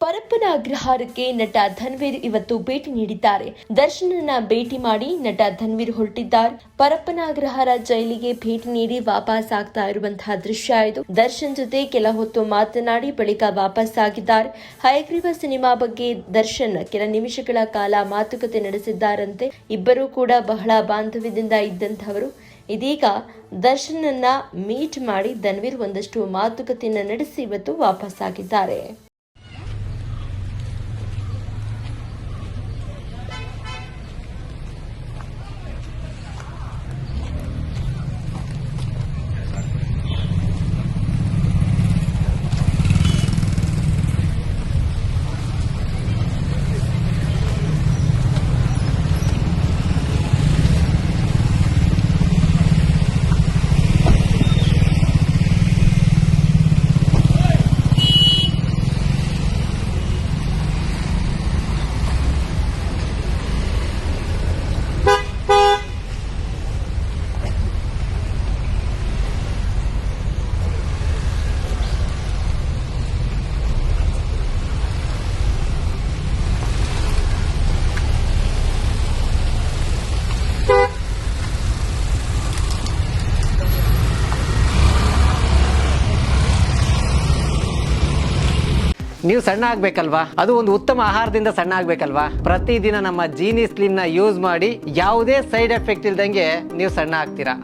ಪರಪ್ಪನ ಅಗ್ರಹಾರಕ್ಕೆ ನಟ ಧನ್ವೀರ್ ಇವತ್ತು ಭೇಟಿ ನೀಡಿದ್ದಾರೆ. ದರ್ಶನನ್ನ ಭೇಟಿ ಮಾಡಿ ನಟ ಧನ್ವೀರ್ ಹೊರಟಿದ್ದಾರೆ. ಪರಪ್ಪನ ಅಗ್ರಹಾರ ಜೈಲಿಗೆ ಭೇಟಿ ನೀಡಿ ವಾಪಸ್ ಆಗ್ತಾ ಇರುವಂತಹ ದೃಶ್ಯ ಇದು. ದರ್ಶನ್ ಜೊತೆ ಕೆಲ ಹೊತ್ತು ಮಾತನಾಡಿ ಬಳಿಕ ವಾಪಸ್ ಆಗಿದ್ದಾರೆ. ಹಯಗ್ರೀವ ಸಿನಿಮಾ ಬಗ್ಗೆ ದರ್ಶನ್ ಕೆಲ ನಿಮಿಷಗಳ ಕಾಲ ಮಾತುಕತೆ ನಡೆಸಿದ್ದಾರಂತೆ. ಇಬ್ಬರೂ ಕೂಡ ಬಹಳ ಬಾಂಧವ್ಯದಿಂದ ಇದ್ದಂಥವರು. ಇದೀಗ ದರ್ಶನನ್ನ ಮೀಟ್ ಮಾಡಿ ಧನ್ವೀರ್ ಒಂದಷ್ಟು ಮಾತುಕತೆಯನ್ನು ನಡೆಸಿ ಇವತ್ತು ವಾಪಸ್ ಆಗಿದ್ದಾರೆ. ನೀವು ಸಣ್ಣ ಆಗ್ಬೇಕಲ್ವಾ? ಅದು ಒಂದು ಉತ್ತಮ ಆಹಾರದಿಂದ ಸಣ್ಣ ಆಗ್ಬೇಕಲ್ವಾ? ಪ್ರತಿದಿನ ನಮ್ಮ ಜೀನಿ ಸ್ಲಿಮ್ ನ ಯೂಸ್ ಮಾಡಿ ಯಾವುದೇ ಸೈಡ್ ಎಫೆಕ್ಟ್ ಇಲ್ದಂಗೆ ನೀವು ಸಣ್ಣ ಆಗ್ತೀರಾ.